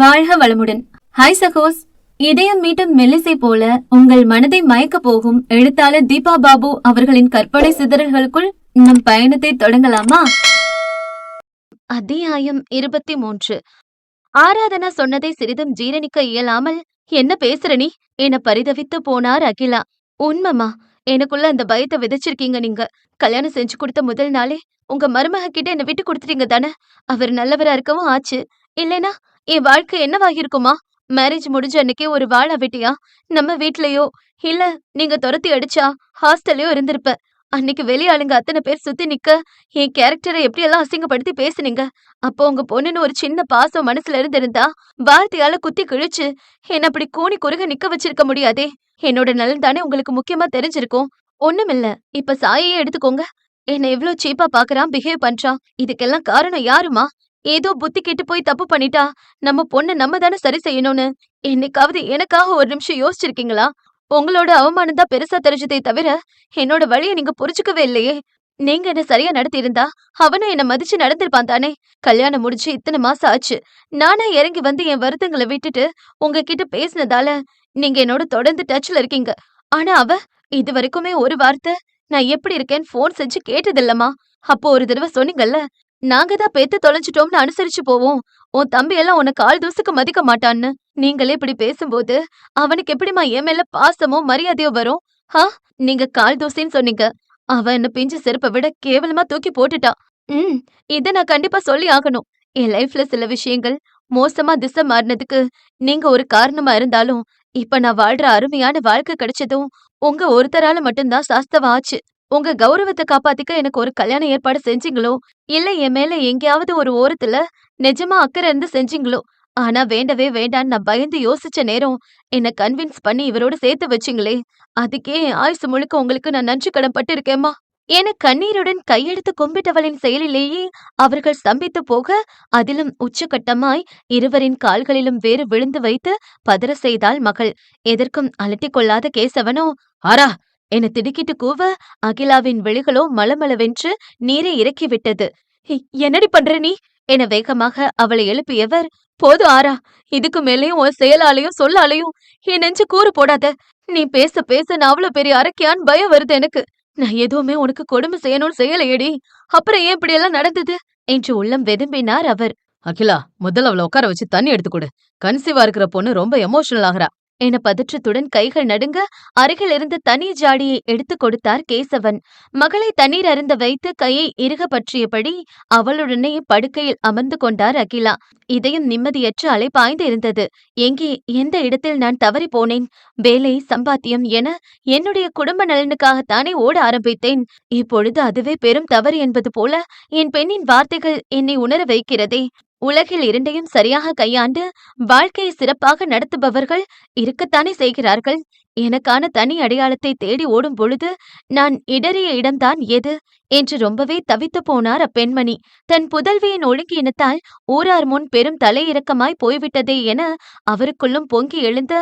வாழ்க வளமுடன். ஹாய் சகோஸ். இதயம் மீட்டும் மெல்லிசை போல உங்கள் மனதை மயக்க போகும் எழுத்தாளர் தீபா பாபு அவர்களின் கற்பனை சிதறல்களுக்குள் நம் பயணத்தை தொடங்கலாமா? அத்தியாயம் 23. ஆராதனா சொன்னதை சிறிதும் ஜீரணிக்க இயலாமல், என்ன பேசுற நீ என பரிதவித்து போனார் அகிலா. உண்மைமா, எனக்குள்ள அந்த பயத்தை விதைச்சிருக்கீங்க நீங்க. கல்யாணம் செஞ்சு கொடுத்த முதல் நாளே உங்க மருமக கிட்ட என்ன விட்டு கொடுத்துட்டீங்க தானே. அவர் நல்லவரா இருக்கவும் ஆச்சு, இல்லைனா என் வாழ்க்கை என்னவாகிருக்குமா? மேரேஜ் முடிஞ்ச அன்னைக்கே ஒரு வாழ வெட்டியா நம்ம வீட்லயோ, இல்ல நீங்க துரத்தி அடிச்சா ஹாஸ்டல்லயோ இருந்திருப்ப. அன்னைக்கு வெளியாளுங்க அத்தனை பேர் சுத்தி நிக்க என் கேரக்டரை எப்படியெல்லாம் அசிங்கப்படுத்தி பேசுனீங்க. அப்போ உங்க பொண்ணுன்னு ஒரு சின்ன பாசம் மனசுல இருந்திருந்தா வார்த்தையால குத்தி கிழிச்சு என்ன அப்படி கூனி குறுக நிக்க வச்சிருக்க முடியாதே. என்னோட நலன் தானே உங்களுக்கு முக்கியமா தெரிஞ்சிருக்கும். ஒண்ணுமில்ல, இப்ப சாயையே எடுத்துக்கோங்க. என்ன எவ்வளவு சீப்பா பாக்குறான், பிஹேவ் பண்றான். இதுக்கெல்லாம் காரணம் யாருமா? ஏதோ புத்தி கெட்டு போய் தப்பு பண்ணிட்டா நம்ம பொண்ண நம்ம தானே சரி செய்யணும்னு என்னைக்காவது எனக்காக ஒரு நிமிஷம் யோசிச்சிருக்கீங்களா? உங்களோட அவமானம் தான் பெருசா தெரிஞ்சதே தவிர என்னோட வழியை நீங்க புரிஞ்சுக்கவே இல்லையே. நீங்க என்ன சரியா நடத்தி இருந்தா அவனும் என்ன மதிச்சு நடந்திருப்பான் தானே. கல்யாணம் முடிச்சு இத்தனை மாசம் ஆச்சு. நானா இறங்கி வந்து என் வருத்தங்களை விட்டுட்டு உங்ககிட்ட பேசினதால நீங்க என்னோட தொடர்ந்து டச்ல இருக்கீங்க. ஆனா அவ இது வரைக்குமே ஒரு வார்த்தை நான் எப்படி இருக்கேன்னு போன் செஞ்சு கேட்டதில்லம்மா. அப்போ ஒரு தடவை சொன்னீங்கல்ல, நாங்க தான் பெத்து தொலைஞ்சிட்டோம்னு அனுசரிச்சு போவோம், உன் தம்பி எல்லாம் உன்னை கால் தூசுக்கு மதிக்க மாட்டான்னு. நீங்களே இப்படி பேசும்போது அவனுக்கு எப்படிம்மா என் மேல பாசமோ மரியாதையோ வரும்? ஹா, நீங்க கால் தூசின்னு சொன்னீங்க. அவன் என்ன பிஞ்சு செருப்பை விட கேவலமா தூக்கி போட்டுட்டான். ம், இத நான் கண்டிப்பா சொல்லி ஆகணும். என் லைஃப்ல சில விஷயங்கள் மோசமா திசை மாறினதுக்கு நீங்க ஒரு காரணமா இருந்தாலும், இப்ப நான் வாழ்ற அருமையான வாழ்க்கை கிடைச்சதும் உங்க ஒருத்தரால மட்டும்தான் சாஸ்தவம் ஆச்சு. உங்க கௌரவத்தை காப்பாத்திக்க எனக்கு ஒரு கல்யாண ஏற்பாடு செஞ்சீங்களோ, இல்ல என் மேல எங்கேயாவது ஒரு ஓரத்துல நிஜமா அக்கறை இருந்து செஞ்சீங்களோ. ஆனா வேண்டவே வேண்டான்னு நான் பயந்து யோசிச்ச நேரம் என்ன கன்வின்ஸ் பண்ணி இவரோட சேர்த்து வச்சீங்களே, அதுக்கே என் ஆயுசு முழுக்க உங்களுக்கு நான் நன்றி கடன் பட்டிருக்கேம்மா என கண்ணீருடன் கையெடுத்து கும்பிட்டவளின் செயலிலேயே அவர்கள் ஸ்தம்பித்து போக, அதிலும் உச்சகட்டமாய் இருவரின் கால்களிலும் வேறு விழுந்து வைத்து பதற செய்தாள் மகள். எதற்கும் அலட்டிக் கொள்ளாத கேசவனோ, ஆரா என திடுக்கிட்டு கூவ, அகிலாவின் விழிகளோ மளமளவென்று நீரை இறக்கிவிட்டது. என்னடி பண்ற நீ என வேகமாக அவளை எழுப்பியவர், போதும் ஆரா, இதுக்கு மேலேயும் உன் செயலாலையும் சொல்லாலையும் என் நெஞ்சு கூறு போடாத. நீ பேச பேச நான் அவ்வளவு பெரிய அரக்கியான்னு பயம் வருது எனக்கு. நான் எதுவுமே உனக்கு கொடுமை செய்யணும்னு செய்யலையேடி, அப்புறம் ஏன் இப்படி எல்லாம் நடந்தது என்று உள்ளம் வெதும்பினார் அவர். அகிலா, முதல்ல அவளை உட்கார வச்சு தண்ணி எடுத்து கொடு. கன்சீவா இருக்கிற பொண்ணு ரொம்ப எமோஷனல் ஆகுறா என பதற்றத்துடன் கைகள் நடுங்க அருகில் இருந்து தண்ணீர் ஜாடியை எடுத்து கொடுத்தார் கேசவன். மகளை தண்ணீர் அருந்த வைத்து கையை இறுக பற்றியபடி அவளுடனே படுக்கையில் அமர்ந்து கொண்டார் அகிலா. இதயம் நிம்மதியற்று அலைபாய்ந்து இருந்தது. எங்கே, எந்த இடத்தில் நான் தவறி போனேன்? வேலை, சம்பாத்தியம் என என்னுடைய குடும்ப நலனுக்காகத்தானே ஓட ஆரம்பித்தேன். இப்பொழுது அதுவே பெரும் தவறு என்பது போல என் பெண்ணின் வார்த்தைகள் என்னை உணர வைக்கிறதே. உலகில் இரண்டையும் சரியாக கையாண்டு வாழ்க்கையை சிறப்பாக நடத்துபவர்கள் இருக்கத்தானே செய்கிறார்கள். எனக்கான தனி அடையாளத்தை தேடி ஓடும் பொழுது நான் இடறிய இடம்தான் எது என்று ரொம்பவே தவித்து போனார் அப்பெண்மணி. தன் புதல்வியின் ஒழுங்கீனத்தால் ஊரார் முன் பெரும் தலையிறக்கமாய் போய்விட்டதே என அவருக்குள்ளும் பொங்கி எழுந்த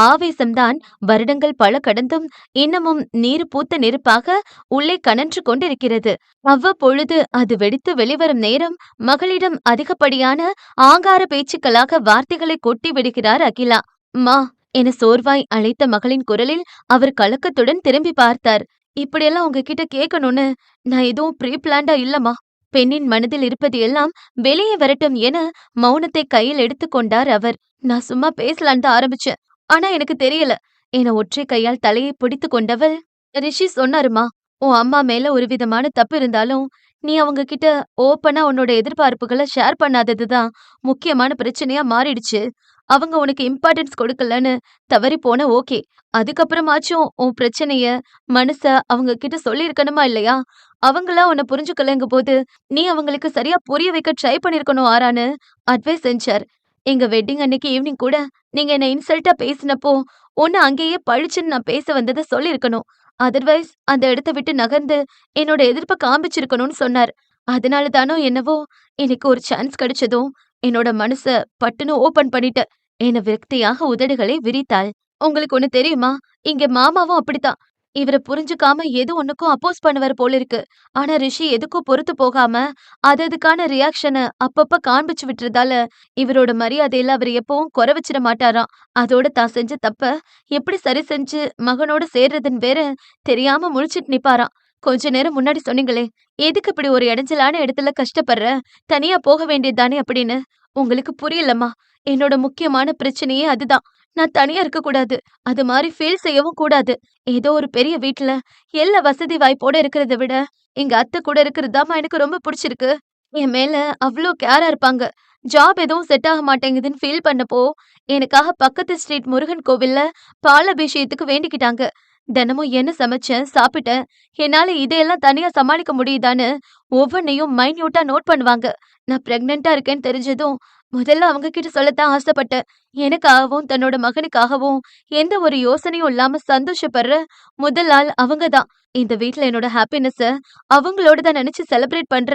ஆவேசம்தான் வருடங்கள் பல கடந்தும் இன்னமும் நீர் பூத்த நெருப்பாக உள்ளே கனன்று கொண்டிருக்கிறது. அவ்வப்பொழுது அது வெடித்து வெளிவரும் நேரம் மகளிடம் அதிகப்படியான ஆங்கார பேச்சுக்களாக வார்த்தைகளை கொட்டி விடுகிறார் அகிலா. மா என சோர்வாய் அழைத்த மகளின் குரலில் அவர் கலக்கத்துடன் திரும்பி பார்த்தார். இப்படியெல்லாம் உங்ககிட்ட கேட்கணும்னு நான் எதுவும் ப்ரீ பிளான்டா இல்லம்மா. பெண்ணின் மனதில் இருப்பது எல்லாம் வெளியே வரட்டும் என மௌனத்தை கையில் எடுத்துக்கொண்டார் அவர். நான் சும்மா பேசலான் தான் ஆரம்பிச்சேன், ஆனா எனக்கு தெரியல என ஒற்றை கையால் தலையை பிடித்து கொண்டவள், ரிஷி சொன்னாருமா, உன் அம்மா மேல ஒரு விதமான தப்பு இருந்தாலும் நீ அவங்க கிட்ட ஓப்பனா உன்னோட எதிர்பார்ப்புகளை ஷேர் பண்ணாததுதான் முக்கியமான பிரச்சனையா மாறிடுச்சு. அவங்க உனக்கு இம்பார்ட்டன்ஸ் கொடுக்கலன்னு தவறி போன ஓகே, அதுக்கப்புறமாச்சும் உன் பிரச்சனைய மனச அவங்க கிட்ட சொல்லியிருக்கணுமா இல்லையா? அவங்களா உன்னை புரிஞ்சுக்கலங்க போது நீ அவங்களுக்கு சரியா புரிய வைக்க ட்ரை பண்ணிருக்கணும் ஆரான்னு அட்வைஸ் செஞ்சார். எங்க வெட்டிங் அன்னைக்கு ஈவினிங் கூட நீங்க என்ன இன்சல்ட்டா பேசினப்போ உன்னை அங்கேயே பழிச்சுன்னு நான் பேச வந்ததை சொல்லியிருக்கணும். அதர்வைஸ் அந்த இடத்த விட்டு நகர்ந்து என்னோட எதிர்ப்பை காமிச்சிருக்கணும்னு சொன்னார். அதனால தானோ என்னவோ எனக்கு ஒரு சான்ஸ் கிடைச்சதும் என்னோட மனச பட்டுன்னு ஓபன் பண்ணிட்ட என விரக்தியாக உதடுகளை விரித்தாள். உங்களுக்கு ஒண்ணு தெரியுமா, இங்க மாமாவும் அப்படித்தான். இவர புரிஞ்சுக்காம எது ஒண்ணுக்கும் அப்போஸ் பண்ணுவார் போல இருக்கு. ஆனா ரிஷி எதுக்கும் பொறுத்து போகாம, அதுக்கான ரியாக்ஷன அப்பப்ப காண்பிச்சு விட்டுறதால, இவரோட மரியாதையில அவர் எப்பவும் குறை வச்சிட மாட்டாராம். அதோட தான் செஞ்ச தப்ப எப்படி சரி செஞ்சு மகனோட சேர்றதுன்னு வேற தெரியாம முழிச்சிட்டு நிப்பாராம். கொஞ்ச நேரம் முன்னாடி சொன்னீங்களே, எதுக்கு இப்படி ஒரு இடைஞ்சலான இடத்துல கஷ்டப்படுற? தனியா போக வேண்டியது தானே அப்படின்னு. உங்களுக்கு புரியலம்மா. என்னோட முக்கியமான பிரச்சனையே அதுதான். நான் தனியா இருக்கக்கூடாது. அது மாரி ஃபீல் செய்யவும் கூடாது. ஏதோ ஒரு பெரிய வீட்ல எல்லா வசதி வாய்ப்போட இருக்கிறத விட, எங்க அத்தை கூட இருக்கிறது தாம்மா எனக்கு ரொம்ப புடிச்சிருக்கு. என் மேல அவ்ளோ கேரா இருப்பாங்க. ஜாப் எதுவும் செட் ஆக மாட்டேங்குதுன்னு ஃபீல் பண்ணப்போ, எனக்காக பக்கத்து ஸ்ட்ரீட் முருகன் கோவில்ல பாலாபிஷேகத்துக்கு வேண்டிக்கிட்டாங்க. தினமும் என்ன சமைச்சேன், சாப்பிட்டேன், என்னால இதையெல்லாம் தனியா சமாளிக்க முடியுதான்னு ஒவ்வொன்னையும் மைன்யூட்டா நோட் பண்ணுவாங்க. நான் பிரெக்னென்ட்டா இருக்கேன்னு தெரிஞ்சதும், முதல்ல அவங்க கிட்ட சொல்லத்தான் ஆசைப்பட்டேன். எனக்காகவும், தன்னோட மகனுக்காகவும் எந்த ஒரு யோசனையும் இல்லாம சந்தோஷப்படுற முதல் ஆள் அவங்க தான். இந்த வீட்ல என்னோட ஹாப்பினஸ அவங்களோடத நினைச்சு செலிப்ரேட் பண்ற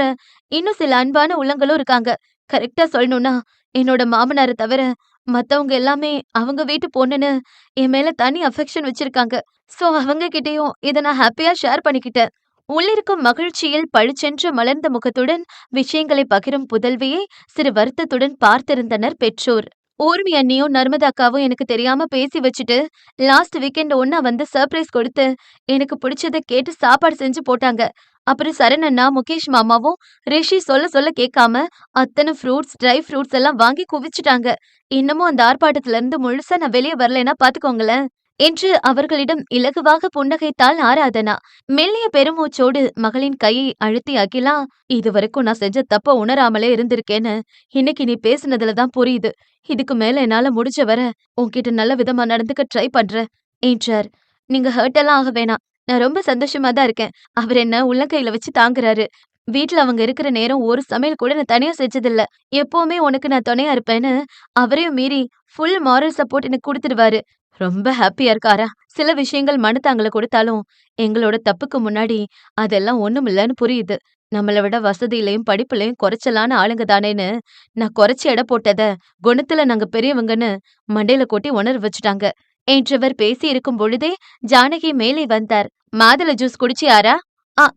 இன்னும் சில அன்பான உள்ளங்களும் இருக்காங்க. கரெக்ட்டா சொல்லணும்னா, என்னோட மாமனார தவிர மத்தவங்க எல்லாமே அவங்க வீட்டு பொண்ணுன்னு என் மேல தனி அஃபெக்ஷன் வச்சிருக்காங்க. சோ அவங்க கிட்டயும் இத நான் ஹாப்பியா ஷேர் பண்ணிக்கிட்டேன். உள்ளிருக்கும் மகிழ்ச்சியில் பளிச்சென்று மலர்ந்த முகத்துடன் விஷயங்களை பகிரும் புதல்வியை சிறு வருத்தத்துடன் பார்த்திருந்தனர் பெற்றோர். ஊர்மி அண்ணியும் நர்மதா அக்காவும் எனக்கு தெரியாம பேசி வச்சுட்டு லாஸ்ட் வீக்கெண்ட் ஒண்ணா வந்து சர்ப்ரைஸ் கொடுத்து எனக்கு பிடிச்சத கேட்டு சாப்பாடு செஞ்சு போட்டாங்க. அப்புறம் சரண் அண்ணா, முகேஷ் மாமாவும் ரிஷி சொல்ல சொல்ல கேட்காம அத்தனை ஃப்ரூட்ஸ், ட்ரை ஃப்ரூட்ஸ் எல்லாம் வாங்கி குவிச்சுட்டாங்க. இன்னமும் அந்த ஆர்ப்பாட்டத்துல இருந்து முழுசா நான் வெளியே வரலைன்னா பாத்துக்கோங்களேன் என்று அவர்களிடம் இலகுவாக புன்னகைத்தாள் ஆராதனா. மெல்லிய பெருமூச்சோடு மகளின் கையை அழுத்தி அகிலா, இதுவரைக்கும் நான் செஞ்ச தப்ப உணராமலே இருந்திருக்கேன்னு இன்னைக்கு நீ பேசுனதுல தான் புரியுது. இதுக்கு மேல என்னால முடிஞ்ச வர உன்கிட்ட நல்ல விதமா நடந்துக்க ட்ரை பண்றேன் என்றார். நீங்க ஹர்ட் எல்லாம் ஆக வேணாம். நான் ரொம்ப சந்தோஷமா தான் இருக்கேன். அவர் என்ன உள்ளங்கையில வச்சு தாங்குறாரு. வீட்ல அவங்க இருக்கிற நேரம் ஒரு சமையல் கூட நான் தனியா செஞ்சதில்ல. எப்பவுமே உனக்கு நான் துணையா இருப்பேன்னு அவரையும் மீறி ஃபுல் மாரல் சப்போர்ட் எனக்கு குடுத்துடுவாரு. ரொம்ப ஹாப்பியா இருக்காரா? சில விஷயங்கள் மனத்தாங்கல கொடுத்தாலும், எங்களோட தப்புக்கு முன்னாடி அதெல்லாம் ஒண்ணுமில்லன்னு புரியுது. நம்மள விட வசதியிலயும், படிப்புலயும் குறைச்சலான ஆளுங்க தானேன்னு, நான் குறைச்சு எடை போட்டத, குணத்துல நாங்க பெரியவங்கன்னு மண்டையில கொட்டி உணர வச்சுட்டாங்க. என்றவர் பேசியிருக்கும் பொழுதே ஜானகி மேலே வந்தார். மாதுளை ஜூஸ் குடிச்சியாரா?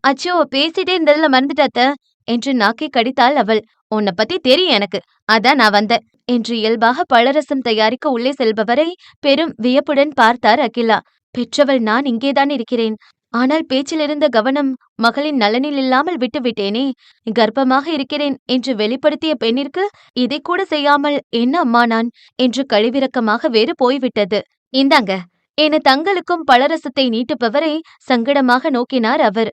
அச்சோ, பேசிட்டே இருந்ததுல மறந்துட்ட அத்த என்று நாக்கை கடித்தாள் அவள். உன்னை பத்தி தெரியும் எனக்கு. அதான் நான் வந்தேன் என்று இயல்பாக பழரசம் தயாரிக்க உள்ளே செல்பவரை பெரும் வியப்புடன் பார்த்தார் அகிலா. பெற்றவள் நான் இங்கேதான் இருக்கிறேன். ஆனால் பேச்சில் இருந்த கவனம் மகளின் நலனில் இல்லாமல் விட்டுவிட்டேனே. கர்ப்பமாக இருக்கிறேன் என்று வெளிப்படுத்திய பெண்ணிற்கு இதை கூட செய்யாமல் என்ன அம்மா நான் என்று கழிவிறக்கமாக வேறு போய்விட்டது. இந்தாங்க என தங்களுக்கும் பழரசத்தை நீட்டுப்பவரை சங்கடமாக நோக்கினார் அவர்.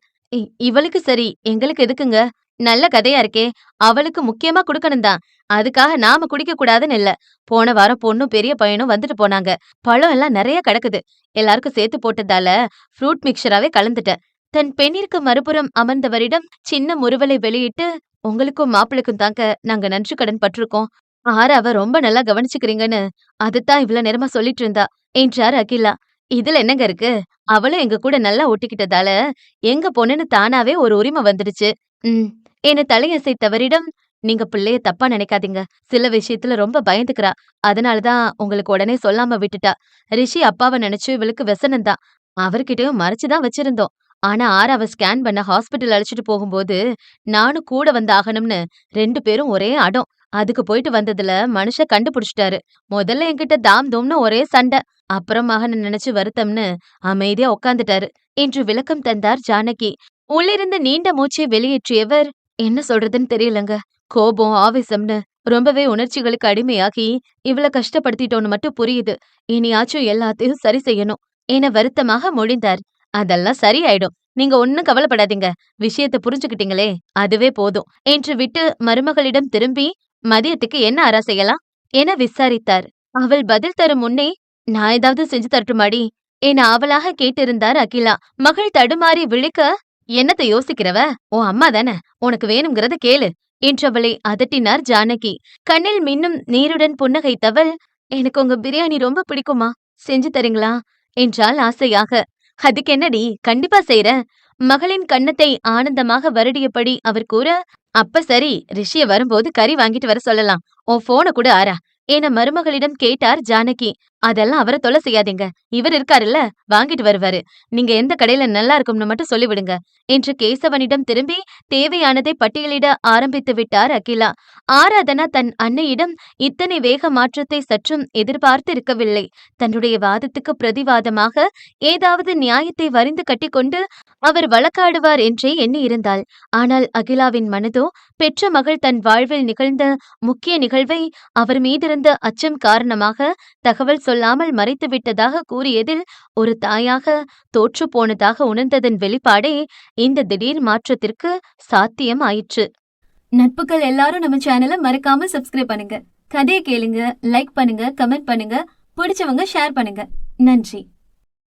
இவளுக்கு சரி, எங்களுக்கு எதுக்குங்க? நல்ல கதையா இருக்கே. அவளுக்கு முக்கியமா குடுக்கணும் தான். அதுக்காக நாம குடிக்க கூடாதுன்னு இல்ல. போன வாரம் பொண்ணும் பெரிய பையனும் வந்துட்டு போனாங்க. பழம் எல்லாம் நிறைய கிடக்குது. எல்லாருக்கும் சேர்த்து போட்டதால ஃப்ரூட் மிக்சராவே கலந்துட்டேன். தன் பெண்ணிற்கு மறுபுறம் அமர்ந்தவரிடம் சின்ன முறுவலை வெளியிட்டு, உங்களுக்கும் மாப்பிளைக்கும் தாங்க நாங்க நன்றி கடன் பட்டிருக்கோம். ஆறாவ ரொம்ப நல்லா கவனிச்சுக்கிறீங்கன்னு அதுதான் இவ்வளவு நேரமா சொல்லிட்டு இருந்தா என்றார் அகிலா. இதுல என்னங்க இருக்கு? அவளும் எங்க கூட நல்லா ஒட்டிக்கிட்டதால எங்க பொண்ணுன்னு தானாவே ஒரு உரிமை வந்துடுச்சு. என தலையசைத்தவரிடம், நீங்க பிள்ளைய தப்பா நினைக்காதீங்க. சில விஷயத்துல ரொம்ப பயந்துக்கிறா. அதனாலதான் உங்களுக்கு உடனே சொல்லாம விட்டுட்டா. ரிஷி அப்பாவை நினைச்சு இவளுக்கு व्यसனம்தான். அவர்கிட்டயும் மறைச்சுதான் வச்சிருந்தோம். ஆனா ஆறாவ ஸ்கேன் பண்ண ஹாஸ்பிட்டல் அழைச்சிட்டு போகும்போது நானும் கூட வந்து ஆகணும்னு 2 பேரும் ஒரே அடம். அதுக்கு போயிட்டு வந்ததுல மனுஷன் கண்டுபிடிச்சிட்டாரு. முதல்ல என்கிட்ட தாம் தூம்னு ஒரே சண்டை. அப்புறம் மகனை நினைச்சு வருத்தம்னு அமைதியா உட்கார்ந்துட்டாரு என்று விளக்கம் தந்தார் ஜானகி. உள்ளிருந்து நீண்ட மூச்சை வெளியேற்றியவர், என்ன சொல்றதுன்னு தெரியலங்க. கோபம், ஆவேசம்னு ரொம்பவே உணர்ச்சிகளுக்கு அடிமையாகி இவ்வளவு கஷ்டப்படுத்திட்டோன்னு மட்டும் புரியுது. இனியாச்சும் எல்லாத்தையும் சரி செய்யணும் என வருத்தமாக மொழிந்தார். அதெல்லாம் சரியாயிடும். நீங்க ஒன்னும் கவலைப்படாதீங்க. விஷயத்தை புரிஞ்சுக்கிட்டீங்களே, அதுவே போதும் என்று விட்டு மருமகளிடம் திரும்பி, மதியத்துக்கு என்ன அரா செய்யலாம் என விசாரித்தார். அவள் பதில் தரும் முன்னே, நான் ஏதாவது செஞ்சு தரட்டுமாடி என ஆவலாக கேட்டிருந்தார் அகிலா. மகள் தடுமாறி விழிக்க, என்னத்த யோசிக்கிறவ? உன் அம்மா தானே, உனக்கு வேணுங்கிறத கேளு என்றவளை அதட்டினார் ஜானகி. கண்ணில் மின்னும் நீருடன் புன்னகைத்தவள், எனக்கு உங்க பிரியாணி ரொம்ப பிடிக்குமா, செஞ்சு தரீங்களா என்றாள் ஆசையாக. அதுக்கு என்னடி, கண்டிப்பா செய்றேன். மகளின் கன்னத்தை ஆனந்தமாக வருடியபடி அவர் கூற, அப்ப சரி, ரிஷிய வரும்போது கறி வாங்கிட்டு வர சொல்லலாம். உன் போன கூட ஆறா என மருமகளிடம் கேட்டார் ஜானகி. அதெல்லாம் அவரை தொல்லை செய்யாதீங்க. இவர் இருக்காருல்ல, வாங்கிட்டு வருவாரு. நீங்க எந்த கடையில நல்லா இருக்கும்னு மட்டும் சொல்லிவிடுங்க என்று கேசவனிடம் திரும்பி தேவையானதை பட்டியலிட ஆரம்பித்து விட்டார் அகிலா. ஆராதனா தன் அன்னையிடம் இத்தனை வேக மாற்றத்தை சற்றும் எதிர்பார்த்து இருக்கவில்லை. தன்னுடைய வாதத்துக்கு பிரதிவாதமாக ஏதாவது நியாயத்தை வரிந்து கட்டிக்கொண்டு அவர் வழக்காடுவார் என்றே எண்ணியிருந்தாள். ஆனால் அகிலாவின் மனதோ பெற்ற மகள் தன் வாழ்வில் நிகழ்ந்த முக்கிய நிகழ்வை அவர் மீதிருந்த அச்சம் காரணமாக தகவல் சொல்லாமல் மறைத்து விட்டதாக கூறியதில் ஒரு தாயாக தோற்று போனதாக உணர்ந்ததன் வெளிப்பாடே இந்த திடீர் மாற்றத்திற்கு சாத்தியம் ஆயிற்று. நட்புகள் எல்லாரும் நம்ம சேனலை மறக்காம சப்ஸ்கிரைப் பண்ணுங்க. கதையை கேளுங்க, லைக் பண்ணுங்க, கமெண்ட் பண்ணுங்க, பிடிச்சவங்க ஷேர் பண்ணுங்க. நன்றி.